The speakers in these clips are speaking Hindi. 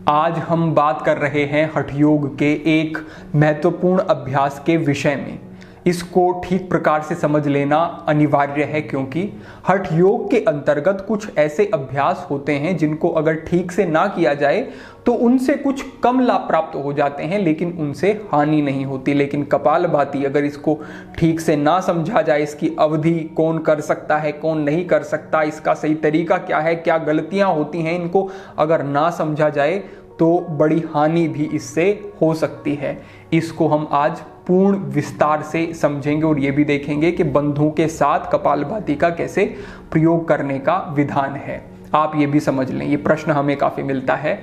आज हम बात कर रहे हैं हठ योग के एक महत्वपूर्ण अभ्यास के विषय में। इसको ठीक प्रकार से समझ लेना अनिवार्य है, क्योंकि हठ योग के अंतर्गत कुछ ऐसे अभ्यास होते हैं जिनको अगर ठीक से ना किया जाए तो उनसे कुछ कम लाभ प्राप्त हो जाते हैं, लेकिन उनसे हानि नहीं होती। लेकिन कपालभाति अगर इसको ठीक से ना समझा जाए, इसकी अवधि कौन कर सकता है कौन नहीं कर सकता, इसका सही तरीका क्या है, क्या गलतियां होती हैं, इनको अगर ना समझा जाए तो बड़ी हानि भी इससे हो सकती है। इसको हम आज पूर्ण विस्तार से समझेंगे और ये भी देखेंगे कि बंधुओं के साथ कपालभाति का कैसे प्रयोग करने का विधान है। आप ये भी समझ लें, ये प्रश्न हमें काफी मिलता है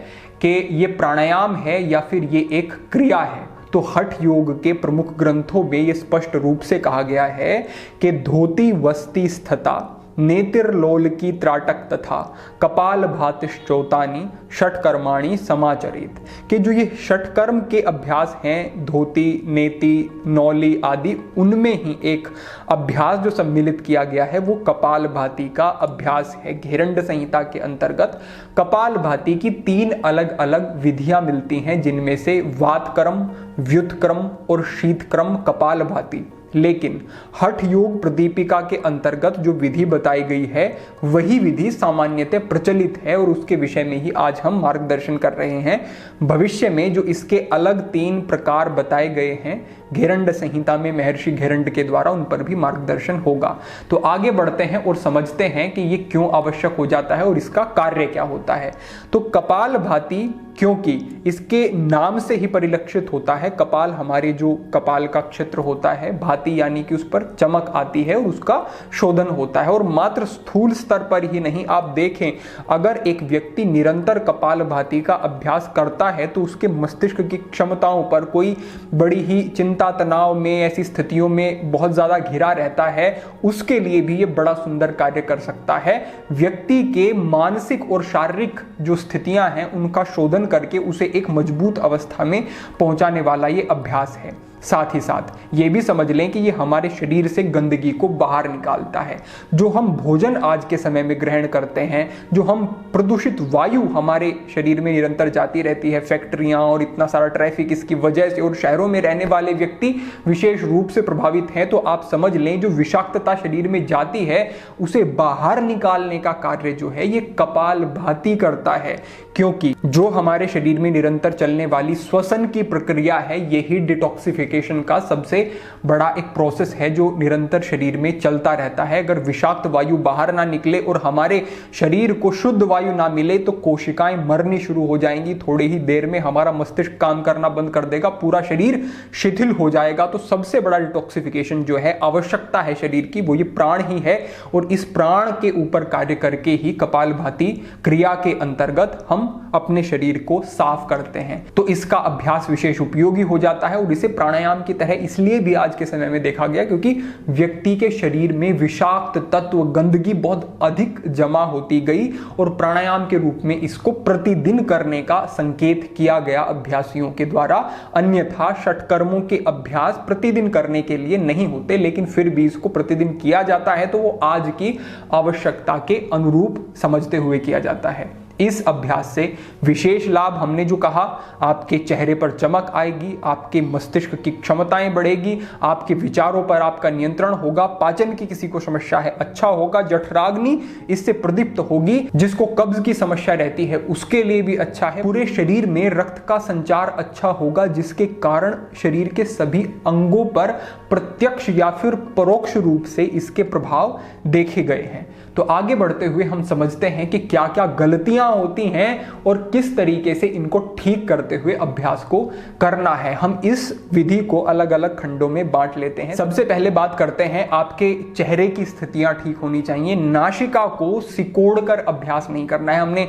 कि ये प्राणायाम है या फिर ये एक क्रिया है। तो हठ योग के प्रमुख ग्रंथों में ये स्पष्ट रूप से कहा गया है कि धोती वस्ति स्थिता नेतिर्लोल की त्राटक तथा कपालभातिश्चौतानि षटकर्माणि समाचरित, कि जो ये षटकर्म के अभ्यास हैं धोती नेति नौली आदि, उनमें ही एक अभ्यास जो सम्मिलित किया गया है वो कपालभाति का अभ्यास है। घेरंड संहिता के अंतर्गत कपालभाति की 3 अलग अलग विधियां मिलती हैं, जिनमें से वातक्रम, व्युत्क्रम और शीतक्रम कपालभाति। लेकिन हठ योग प्रदीपिका के अंतर्गत जो विधि बताई गई है वही विधि सामान्यतः प्रचलित है और उसके विषय में ही आज हम मार्गदर्शन कर रहे हैं। भविष्य में जो इसके अलग 3 प्रकार बताए गए हैं घेरंड संहिता में महर्षि घेरंड के द्वारा, उन पर भी मार्गदर्शन होगा। तो आगे बढ़ते हैं और समझते हैं कि ये क्यों आवश्यक हो जाता है और इसका कार्य क्या होता है। तो कपालभाति क्योंकि इसके नाम से ही परिलक्षित होता है, कपाल हमारे जो कपाल का क्षेत्र होता है, भाति यानी कि उस पर चमक आती है और उसका शोधन होता है। और मात्र स्थूल स्तर पर ही नहीं, आप देखें अगर एक व्यक्ति निरंतर कपालभाति का अभ्यास करता है तो उसके मस्तिष्क की क्षमताओं पर कोई बड़ी ही चिंता तनाव में ऐसी स्थितियों में बहुत ज्यादा घिरा रहता है, उसके लिए भी ये बड़ा सुंदर कार्य कर सकता है। व्यक्ति के मानसिक और शारीरिक जो स्थितियां हैं उनका शोधन करके उसे एक मजबूत अवस्था में पहुंचाने वाला ये अभ्यास है। साथ ही साथ ये भी समझ लें कि ये हमारे शरीर से गंदगी को बाहर निकालता है। जो हम भोजन आज के समय में ग्रहण करते हैं, जो हम प्रदूषित वायु हमारे शरीर में निरंतर जाती रहती है, फैक्ट्रियां और इतना सारा ट्रैफिक इसकी वजह से, और शहरों में रहने वाले व्यक्ति विशेष रूप से प्रभावित हैं, तो आप समझ लें जो विषाक्तता शरीर में जाती है उसे बाहर निकालने का कार्य जो है ये कपालभाति करता है। क्योंकि जो हमारे शरीर में निरंतर चलने वाली श्वसन की प्रक्रिया है यही डिटॉक्सिफिकेशन का सबसे बड़ा एक प्रोसेस है जो निरंतर शरीर में चलता रहता है। अगर विषाक्त वायु बाहर ना निकले और हमारे शरीर को शुद्ध वायु ना मिले तो कोशिकाएं मरनी शुरू हो जाएंगी। थोड़ी ही देर में हमारा मस्तिष्क काम करना बंद कर देगा, पूरा शरीर शिथिल हो जाएगा। तो सबसे बड़ा डिटॉक्सिफिकेशन जो है आवश्यकता है शरीर की, वो ये प्राण ही है। और इस प्राण के ऊपर कार्य करके ही कपालभाति क्रिया के अंतर्गत हम अपने शरीर को साफ करते हैं। तो इसका अभ्यास विशेष उपयोगी हो जाता है और इसे प्राणायाम की तरह इसलिए भी आज के समय में देखा गया क्योंकि व्यक्ति के शरीर में विषाक्त तत्व गंदगी बहुत अधिक जमा होती गई और प्राणायाम के रूप में इसको प्रतिदिन करने का संकेत किया गया अभ्यासियों के द्वारा। अन्यथा षटकर्मों के अभ्यास प्रतिदिन करने के लिए नहीं होते, लेकिन फिर भी इसको प्रतिदिन किया जाता है तो वो आज की आवश्यकता के अनुरूप समझते हुए किया जाता है। इस अभ्यास से विशेष लाभ हमने जो कहा, आपके चेहरे पर चमक आएगी, आपके मस्तिष्क की क्षमताएं बढ़ेगी, आपके विचारों पर आपका नियंत्रण होगा, पाचन की किसी को समस्या है अच्छा होगा, जठराग्नि इससे प्रदीप्त होगी, जिसको कब्ज की समस्या रहती है उसके लिए भी अच्छा है। पूरे शरीर में रक्त का संचार अच्छा होगा, जिसके कारण शरीर के सभी अंगों पर प्रत्यक्ष या फिर परोक्ष रूप से इसके प्रभाव देखे गए हैं। तो आगे बढ़ते हुए हम समझते हैं कि क्या क्या गलतियां होती हैं और किस तरीके से इनको ठीक करते हुए अभ्यास को करना है। हम इस विधि को अलग अलग खंडों में बांट लेते हैं। सबसे पहले बात करते हैं, आपके चेहरे की स्थितियां ठीक होनी चाहिए। नासिका को सिकोड़कर अभ्यास नहीं करना है। हमने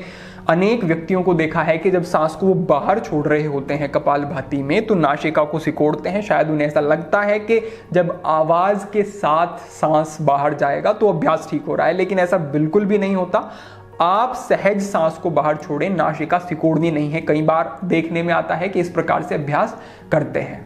अनेक व्यक्तियों को देखा है कि जब सांस को वो बाहर छोड़ रहे होते हैं कपालभाति में तो नासिका को सिकोड़ते हैं। शायद उन्हें ऐसा लगता है कि जब आवाज के साथ सांस बाहर जाएगा तो अभ्यास ठीक हो रहा है, लेकिन ऐसा बिल्कुल भी नहीं होता। आप सहज सांस को बाहर छोड़ें, नासिका सिकोड़नी नहीं है। कई बार देखने में आता है कि इस प्रकार से अभ्यास करते हैं।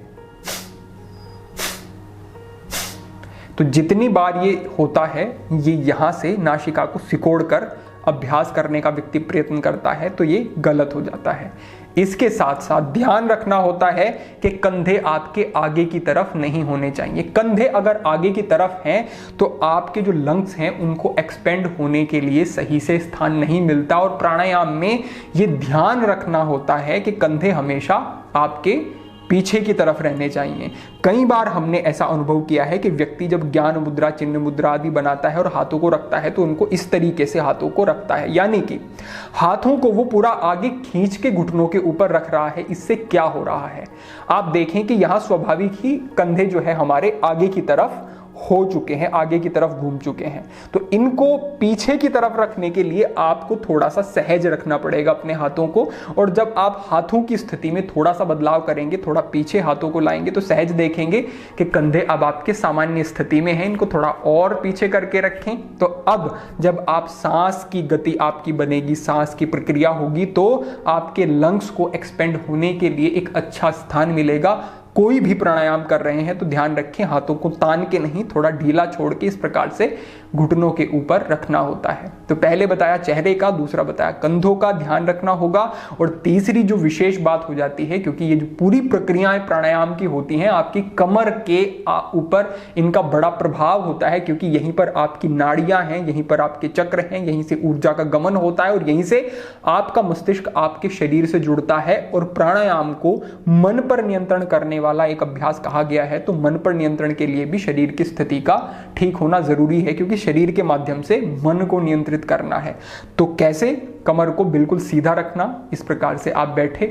तो जितनी बार ये होता है ये यहां से नासिका को सिकोड़कर अभ्यास करने का व्यक्ति प्रयत्न करता है तो ये गलत हो जाता है। इसके साथ साथ ध्यान रखना होता है कि कंधे आपके आगे की तरफ नहीं होने चाहिए। कंधे अगर आगे की तरफ हैं तो आपके जो लंग्स हैं उनको एक्सपेंड होने के लिए सही से स्थान नहीं मिलता, और प्राणायाम में ये ध्यान रखना होता है कि कंधे हमेशा आपके पीछे की तरफ रहने चाहिए। कई बार हमने ऐसा अनुभव किया है कि व्यक्ति जब ज्ञान मुद्रा, चिन्ह मुद्रा आदि बनाता है और हाथों को रखता है तो उनको इस तरीके से हाथों को रखता है, यानी कि हाथों को वो पूरा आगे खींच के घुटनों के ऊपर रख रहा है। इससे क्या हो रहा है, आप देखें कि यहां स्वाभाविक ही कंधे जो है हमारे आगे की तरफ हो चुके हैं, आगे की तरफ घूम चुके हैं। तो इनको पीछे की तरफ रखने के लिए आपको थोड़ा सा सहज रखना पड़ेगा अपने हाथों को, और जब आप हाथों की स्थिति में थोड़ा सा बदलाव करेंगे, थोड़ा पीछे हाथों को लाएंगे तो सहज देखेंगे कि कंधे अब आपके सामान्य स्थिति में हैं। इनको थोड़ा और पीछे करके रखें। तो अब जब आप सांस की गति आपकी बनेगी, सांस की प्रक्रिया होगी, तो आपके लंग्स को एक्सपेंड होने के लिए एक अच्छा स्थान मिलेगा। कोई भी प्राणायाम कर रहे हैं तो ध्यान रखें हाथों को तान के नहीं, थोड़ा ढीला छोड़ के इस प्रकार से घुटनों के ऊपर रखना होता है। तो पहले बताया चेहरे का, दूसरा बताया कंधों का ध्यान रखना होगा, और तीसरी जो विशेष बात हो जाती है, क्योंकि ये जो पूरी प्रक्रियाएं प्राणायाम की होती हैं, आपकी कमर के ऊपर इनका बड़ा प्रभाव होता है, क्योंकि यहीं पर आपकी नाड़ियां हैं, यहीं पर आपके चक्र हैं, यहीं से ऊर्जा का गमन होता है और यहीं से आपका मस्तिष्क आपके शरीर से जुड़ता है। और प्राणायाम को मन पर नियंत्रण करने वाला एक अभ्यास कहा गया है, तो मन पर नियंत्रण के लिए भी शरीर की स्थिति का ठीक होना जरूरी है, क्योंकि शरीर के माध्यम से मन को नियंत्रित करना है। तो कैसे, कमर को बिल्कुल सीधा रखना, इस प्रकार से आप बैठे,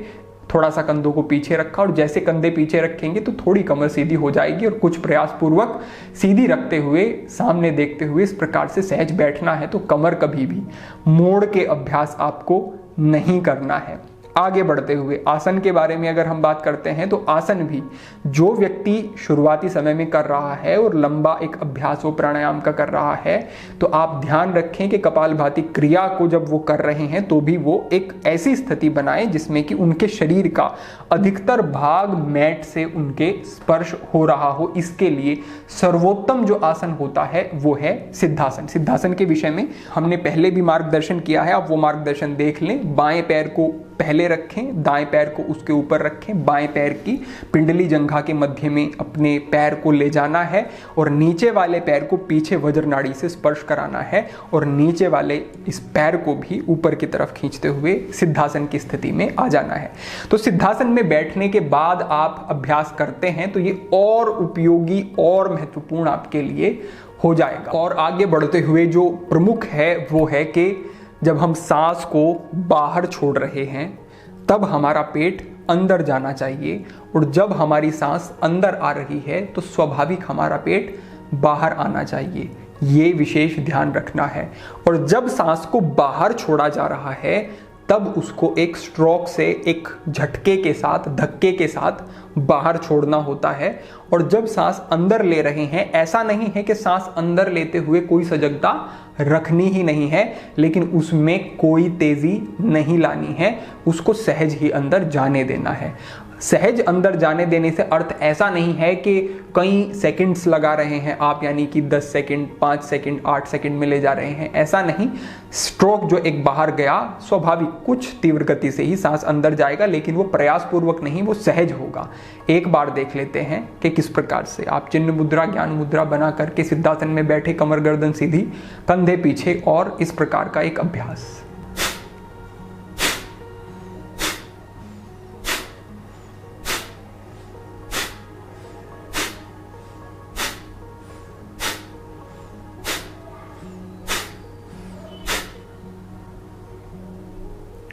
थोड़ा सा कंधों को पीछे रखा, और जैसे कंधे पीछे रखेंगे तो थोड़ी कमर सीधी हो जाएगी, और कुछ प्रयास पूर्वक सीधी रखते हुए सामने देखते हुए इस प्रकार से सहज बैठना है। तो कमर कभी भी मोड़ के अभ्यास आपको नहीं करना है। आगे बढ़ते हुए आसन के बारे में अगर हम बात करते हैं, तो आसन भी जो व्यक्ति शुरुआती समय में कर रहा है और लंबा एक अभ्यास वो प्राणायाम का कर रहा है, तो आप ध्यान रखें कि कपालभाति क्रिया को जब वो कर रहे हैं तो भी वो एक ऐसी स्थिति बनाएं जिसमें कि उनके शरीर का अधिकतर भाग मैट से उनके स्पर्श हो रहा हो। इसके लिए सर्वोत्तम जो आसन होता है वो है सिद्धासन। सिद्धासन के विषय में हमने पहले भी मार्गदर्शन किया है, आप वो मार्गदर्शन देख लें। बाएं पैर को पहले रखें, दाएं पैर को उसके ऊपर रखें, बाएं पैर की पिंडली जंघा के मध्य में अपने पैर को ले जाना है, और नीचे वाले पैर को पीछे वज्र नाड़ी से स्पर्श कराना है, और नीचे वाले इस पैर को भी ऊपर की तरफ खींचते हुए सिद्धासन की स्थिति में आ जाना है। तो सिद्धासन में बैठने के बाद आप अभ्यास करते हैं तो ये और उपयोगी और महत्वपूर्ण आपके लिए हो जाएगा। और आगे बढ़ते हुए जो प्रमुख है वो है कि जब हम सांस को बाहर छोड़ रहे हैं तब हमारा पेट अंदर जाना चाहिए, और जब हमारी सांस अंदर आ रही है तो स्वाभाविक हमारा पेट बाहर आना चाहिए। ये विशेष ध्यान रखना है। और जब सांस को बाहर छोड़ा जा रहा है तब उसको एक स्ट्रोक से, एक झटके के साथ, धक्के के साथ बाहर छोड़ना होता है। और जब सांस अंदर ले रहे हैं, ऐसा नहीं है कि सांस अंदर लेते हुए कोई सजगता रखनी ही नहीं है, लेकिन उसमें कोई तेजी नहीं लानी है, उसको सहज ही अंदर जाने देना है। सहज अंदर जाने देने से अर्थ ऐसा नहीं है कि कई सेकंड्स लगा रहे हैं आप, यानी कि 10 सेकंड, 5 सेकंड, 8 सेकंड में ले जा रहे हैं, ऐसा नहीं। स्ट्रोक जो एक बाहर गया, स्वाभाविक कुछ तीव्र गति से ही सांस अंदर जाएगा, लेकिन वो प्रयास पूर्वक नहीं, वो सहज होगा। एक बार देख लेते हैं कि किस प्रकार से आप चिन्ह मुद्रा, ज्ञान मुद्रा बना करके सिद्धासन में बैठे, कमर गर्दन सीधी, कंधे पीछे, और इस प्रकार का एक अभ्यास।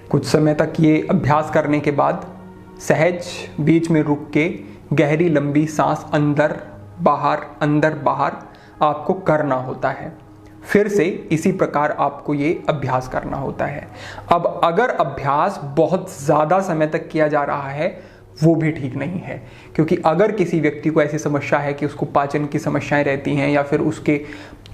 कुछ समय तक ये अभ्यास करने के बाद सहज बीच में रुक के गहरी लंबी सांस अंदर बाहर आपको करना होता है। फिर से इसी प्रकार आपको ये अभ्यास करना होता है। अब अगर अभ्यास बहुत ज़्यादा समय तक किया जा रहा है वो भी ठीक नहीं है, क्योंकि अगर किसी व्यक्ति को ऐसी समस्या है कि उसको पाचन की समस्याएं रहती हैं या फिर उसके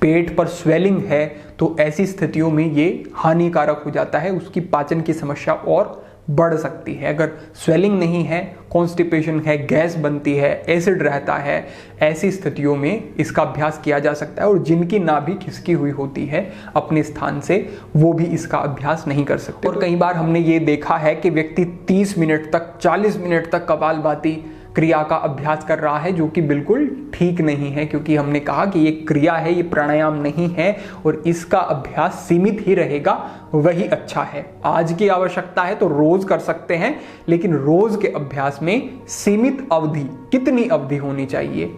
पेट पर स्वेलिंग है, तो ऐसी स्थितियों में ये हानिकारक हो जाता है, उसकी पाचन की समस्या और बढ़ सकती है। अगर स्वेलिंग नहीं है, कॉन्स्टिपेशन है, गैस बनती है, एसिड रहता है, ऐसी स्थितियों में इसका अभ्यास किया जा सकता है। और जिनकी नाभि खिसकी हुई होती है अपने स्थान से, वो भी इसका अभ्यास नहीं कर सकते। और कई बार हमने ये देखा है कि व्यक्ति 30 मिनट तक, 40 मिनट तक कपालभाति क्रिया का अभ्यास कर रहा है, जो कि बिल्कुल ठीक नहीं है, क्योंकि हमने कहा कि ये क्रिया है, ये प्राणायाम नहीं है और इसका अभ्यास सीमित ही रहेगा, वही अच्छा है। आज की आवश्यकता है तो रोज कर सकते हैं, लेकिन रोज के अभ्यास में सीमित अवधि, कितनी अवधि होनी चाहिए?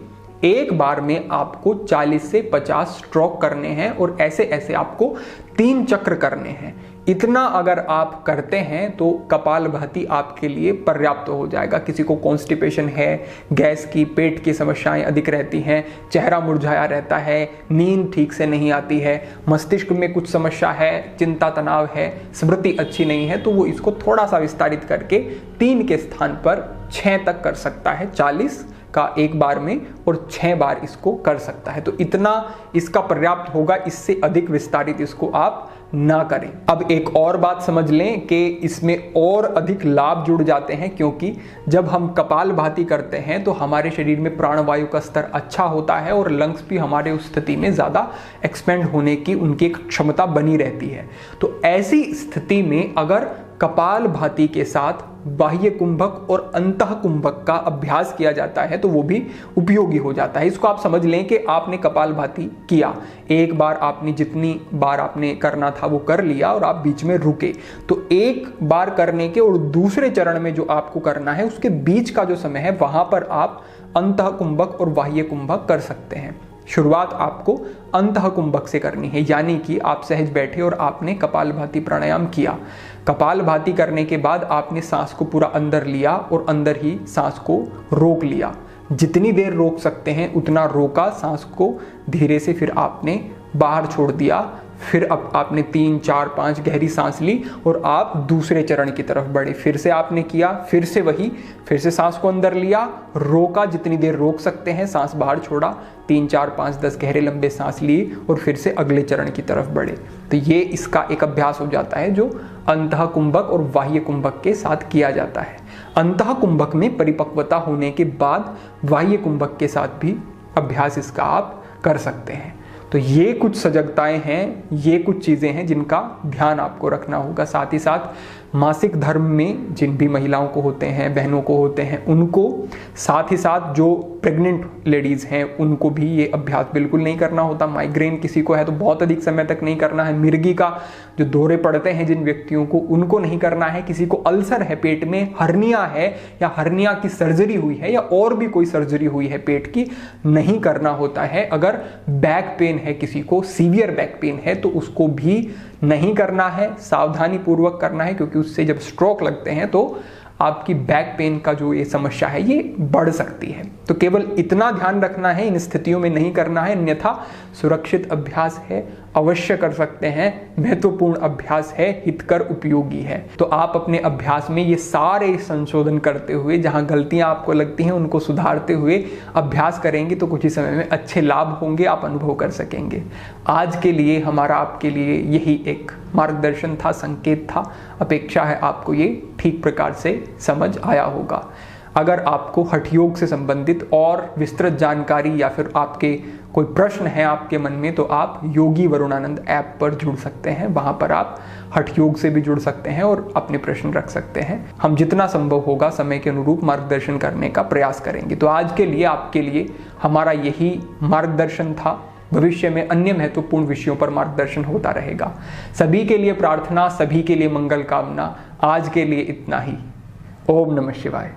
एक बार में आपको 40 से 50 स्ट्रोक करने हैं और ऐसे ऐसे आपको 3 चक्र करने हैं। इतना अगर आप करते हैं तो कपालभाति आपके लिए पर्याप्त हो जाएगा। किसी को कॉन्स्टिपेशन है, गैस की, पेट की समस्याएं अधिक रहती हैं, चेहरा मुरझाया रहता है, नींद ठीक से नहीं आती है, मस्तिष्क में कुछ समस्या है, चिंता तनाव है, स्मृति अच्छी नहीं है, तो वो इसको थोड़ा सा विस्तारित करके 3 के स्थान पर 6 तक कर सकता है। 40 का एक बार में और 6 बार इसको कर सकता है। तो इतना इसका पर्याप्त होगा, इससे अधिक विस्तारित इसको आप ना करें। अब एक और बात समझ लें कि इसमें और अधिक लाभ जुड़ जाते हैं, क्योंकि जब हम कपालभाति करते हैं तो हमारे शरीर में प्राणवायु का स्तर अच्छा होता है और लंग्स भी हमारे उस स्थिति में ज़्यादा एक्सपेंड होने की उनकी एक क्षमता बनी रहती है। तो ऐसी स्थिति में अगर कपालभाति के साथ बाह्य कुंभक और अंतः कुंभक का अभ्यास किया जाता है तो वो भी उपयोगी हो जाता है। इसको आप समझ लें कि आपने कपालभाति किया, एक बार आपने जितनी बार आपने करना था वो कर लिया और आप बीच में रुके, तो एक बार करने के और दूसरे चरण में जो आपको करना है उसके बीच का जो समय है वहां पर आप अंतः कुंभक और बाह्य कुंभक कर सकते हैं। शुरुआत आपको अंतः कुंभक से करनी है, यानी कि आप सहज बैठे और आपने कपालभाति प्राणायाम किया। कपालभाति करने के बाद आपने सांस को पूरा अंदर लिया और अंदर ही सांस को रोक लिया। जितनी देर रोक सकते हैं उतना रोका, सांस को धीरे से फिर आपने बाहर छोड़ दिया। फिर अब आपने 3, 4, 5 गहरी सांस ली और आप दूसरे चरण की तरफ बढ़े। फिर से आपने किया, फिर से वही, फिर से सांस को अंदर लिया, रोका, जितनी देर रोक सकते हैं, सांस बाहर छोड़ा, 3, 4, 5, 10 गहरे लंबे सांस लिए और फिर से अगले चरण की तरफ बढ़े। तो ये इसका एक अभ्यास हो जाता है जो अंतः कुंभक और बाह्य कुंभक के साथ किया जाता है। अंतः कुंभक में परिपक्वता होने के बाद बाह्य कुंभक के साथ भी अभ्यास इसका आप कर सकते हैं। तो ये कुछ सजगताएं हैं, ये कुछ चीज़ें हैं जिनका ध्यान आपको रखना होगा। साथ ही साथ मासिक धर्म में जिन भी महिलाओं को होते हैं, बहनों को होते हैं, उनको, साथ ही साथ जो प्रेग्नेंट लेडीज़ हैं उनको भी ये अभ्यास बिल्कुल नहीं करना होता। माइग्रेन किसी को है तो बहुत अधिक समय तक नहीं करना है। मिर्गी का जो दौरे पड़ते हैं जिन व्यक्तियों को, उनको नहीं करना है। किसी को अल्सर है, पेट में हर्निया है या हर्निया की सर्जरी हुई है या और भी कोई सर्जरी हुई है पेट की, नहीं करना होता है। अगर बैक पेन है, किसी को सीवियर बैक पेन है, तो उसको भी नहीं करना है, सावधानी पूर्वक करना है, क्योंकि उससे जब स्ट्रोक लगते हैं तो आपकी बैक पेन का जो ये समस्या है ये बढ़ सकती है। तो केवल इतना ध्यान रखना है, इन स्थितियों में नहीं करना है, अन्यथा सुरक्षित अभ्यास है, अवश्य कर सकते हैं, महत्वपूर्ण अभ्यास है, हितकर उपयोगी है। तो आप अपने अभ्यास में ये सारे संशोधन करते हुए, जहां गलतियां आपको लगती हैं उनको सुधारते हुए अभ्यास करेंगे तो कुछ ही समय में अच्छे लाभ होंगे, आप अनुभव कर सकेंगे। आज के लिए हमारा आपके लिए यही एक मार्गदर्शन था, संकेत था। अपेक्षा है आपको ये ठीक प्रकार से समझ आया होगा। अगर आपको हठ योग से संबंधित और विस्तृत जानकारी या फिर आपके कोई प्रश्न है आपके मन में, तो आप योगी वरुणानंद ऐप पर जुड़ सकते हैं। वहां पर आप हठ योग से भी जुड़ सकते हैं और अपने प्रश्न रख सकते हैं। हम जितना संभव होगा समय के अनुरूप मार्गदर्शन करने का प्रयास करेंगे। तो आज के लिए आपके लिए हमारा यही मार्गदर्शन था। भविष्य में अन्य महत्वपूर्ण विषयों पर मार्गदर्शन होता रहेगा। सभी के लिए प्रार्थना, सभी के लिए मंगल कामना। आज के लिए इतना ही। ओम नमः शिवाय।